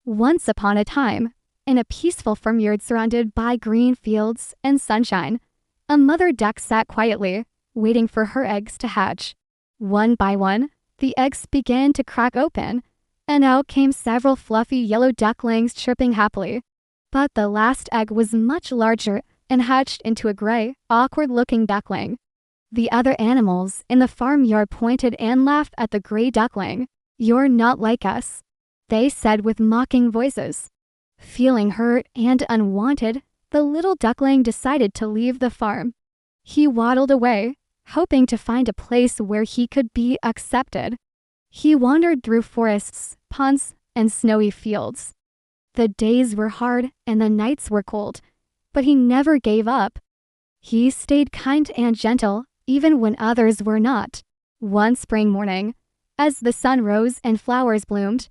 Once upon a time, in a peaceful farmyard surrounded by green fields and sunshine, a mother duck sat quietly, waiting for her eggs to hatch. One by one, the eggs began to crack open, and out came several fluffy yellow ducklings chirping happily. But the last egg was much larger and hatched into a gray, awkward-looking duckling. The other animals in the farmyard pointed and laughed at the gray duckling. "You're not like us," they said with mocking voices. Feeling hurt and unwanted, the little duckling decided to leave the farm. He waddled away, hoping to find a place where he could be accepted. He wandered through forests, ponds, and snowy fields. The days were hard and the nights were cold, but he never gave up. He stayed kind and gentle, even when others were not. One spring morning, as the sun rose and flowers bloomed,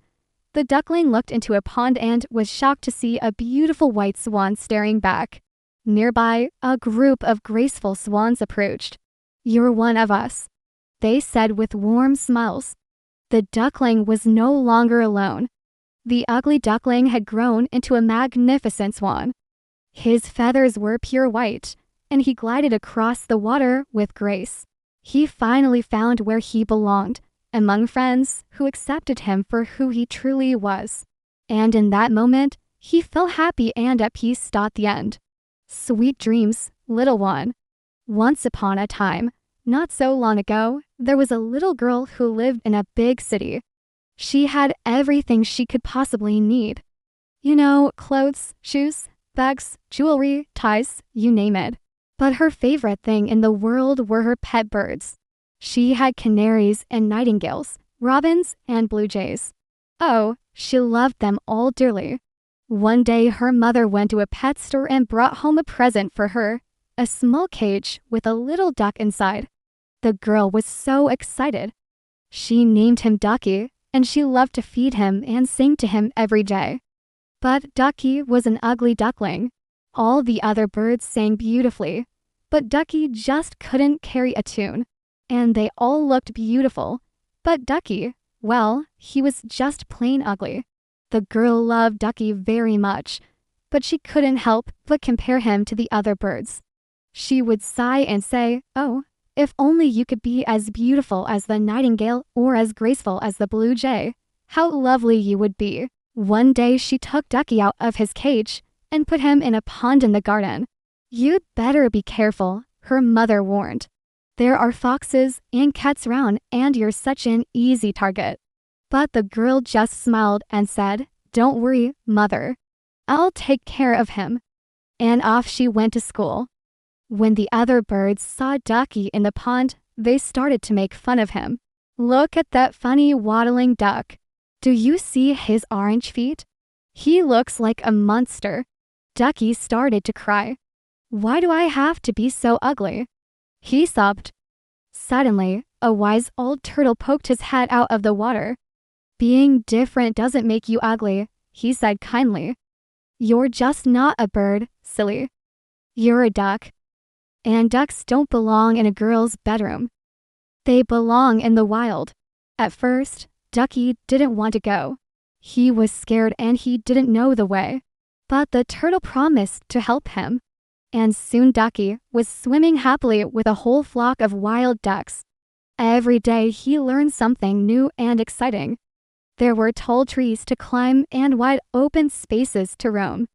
the duckling looked into a pond and was shocked to see a beautiful white swan staring back. Nearby, a group of graceful swans approached. "You're one of us," they said with warm smiles. The duckling was no longer alone. The ugly duckling had grown into a magnificent swan. His feathers were pure white, and he glided across the water with grace. He finally found where he belonged, among friends who accepted him for who he truly was. And in that moment, he felt happy and at peace. The end. Sweet dreams, little one. Once upon a time, not so long ago, there was a little girl who lived in a big city. She had everything she could possibly need. You know, clothes, shoes, bags, jewelry, ties, you name it. But her favorite thing in the world were her pet birds. She had canaries and nightingales, robins and blue jays. Oh, she loved them all dearly. One day her mother went to a pet store and brought home a present for her, a small cage with a little duck inside. The girl was so excited. She named him Ducky, and she loved to feed him and sing to him every day. But Ducky was an ugly duckling. All the other birds sang beautifully, but Ducky just couldn't carry a tune. And they all looked beautiful, but Ducky, well, he was just plain ugly. The girl loved Ducky very much, but she couldn't help but compare him to the other birds. She would sigh and say, "Oh, if only you could be as beautiful as the nightingale or as graceful as the blue jay, how lovely you would be." One day she took Ducky out of his cage and put him in a pond in the garden. "You'd better be careful," her mother warned. "There are foxes and cats around, and you're such an easy target." But the girl just smiled and said, "Don't worry, mother. I'll take care of him." And off she went to school. When the other birds saw Ducky in the pond, they started to make fun of him. "Look at that funny waddling duck. Do you see his orange feet? He looks like a monster." Ducky started to cry. "Why do I have to be so ugly?" he sobbed. Suddenly, a wise old turtle poked his head out of the water. "Being different doesn't make you ugly," he said kindly. "You're just not a bird, silly. You're a duck. And ducks don't belong in a girl's bedroom. They belong in the wild." At first, Ducky didn't want to go. He was scared and he didn't know the way. But the turtle promised to help him. And soon Ducky was swimming happily with a whole flock of wild ducks. Every day he learned something new and exciting. There were tall trees to climb and wide open spaces to roam.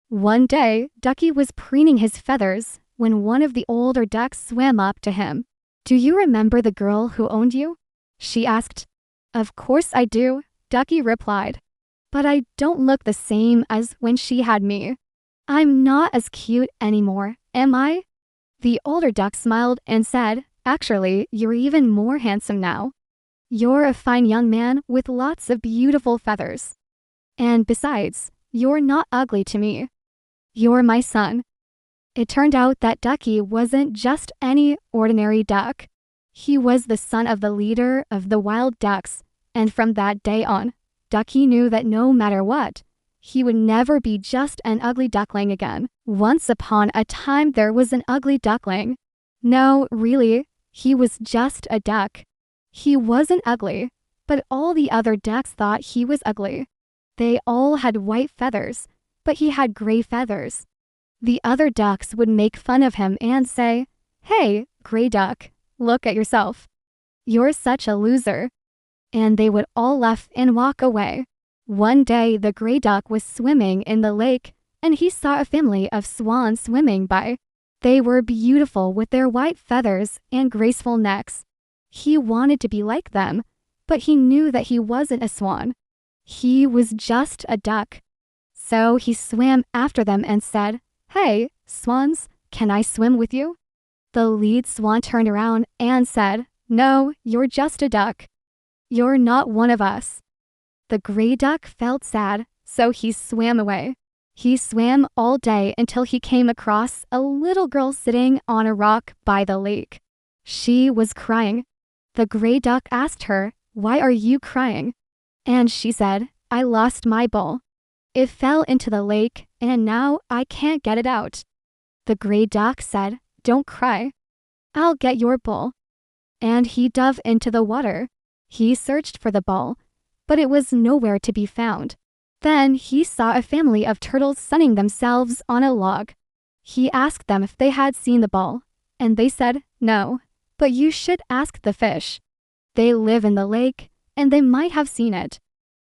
One day, Ducky was preening his feathers when one of the older ducks swam up to him. "Do you remember the girl who owned you?" she asked. "Of course I do," Ducky replied. "But I don't look the same as when she had me. I'm not as cute anymore, am I?" The older duck smiled and said, "Actually, you're even more handsome now. You're a fine young man with lots of beautiful feathers. And besides, you're not ugly to me. You're my son." It turned out that Ducky wasn't just any ordinary duck. He was the son of the leader of the wild ducks, and from that day on, Ducky knew that no matter what, he would never be just an ugly duckling again. Once upon a time there was an ugly duckling. No, really, he was just a duck. He wasn't ugly, but all the other ducks thought he was ugly. They all had white feathers, but he had gray feathers. The other ducks would make fun of him and say, "Hey, gray duck, look at yourself. You're such a loser." And they would all laugh and walk away. One day, the gray duck was swimming in the lake, and he saw a family of swans swimming by. They were beautiful with their white feathers and graceful necks. He wanted to be like them, but he knew that he wasn't a swan. He was just a duck. So he swam after them and said, "Hey, swans, can I swim with you?" The lead swan turned around and said, "No, you're just a duck. You're not one of us." The gray duck felt sad, so he swam away. He swam all day until he came across a little girl sitting on a rock by the lake. She was crying. The gray duck asked her, "Why are you crying?" And she said, "I lost my bowl. It fell into the lake, and now I can't get it out." The gray duck said, "Don't cry. I'll get your bowl." And he dove into the water. He searched for the bowl, but it was nowhere to be found. Then he saw a family of turtles sunning themselves on a log. He asked them if they had seen the bowl, and they said, "No, but you should ask the fish. They live in the lake, and they might have seen it."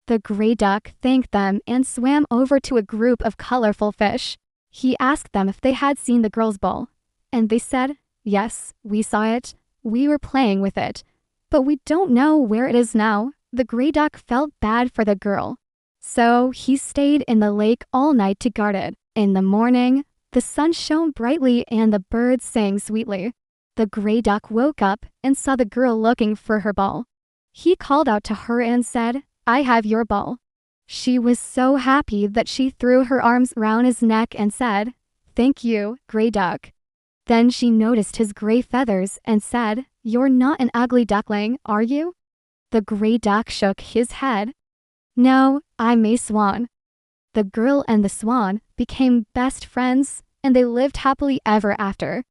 The gray duck thanked them and swam over to a group of colorful fish. He asked them if they had seen the girl's bowl, and they said, "Yes, we saw it. We were playing with it, but we don't know where it is now." The gray duck felt bad for the girl, so he stayed in the lake all night to guard it. In the morning, the sun shone brightly and the birds sang sweetly. The gray duck woke up and saw the girl looking for her ball. He called out to her and said, "I have your ball." She was so happy that she threw her arms around his neck and said, "Thank you, gray duck." Then she noticed his gray feathers and said, "You're not an ugly duckling, are you?" The gray duck shook his head. "No, I'm a swan." The girl and the swan became best friends, and they lived happily ever after.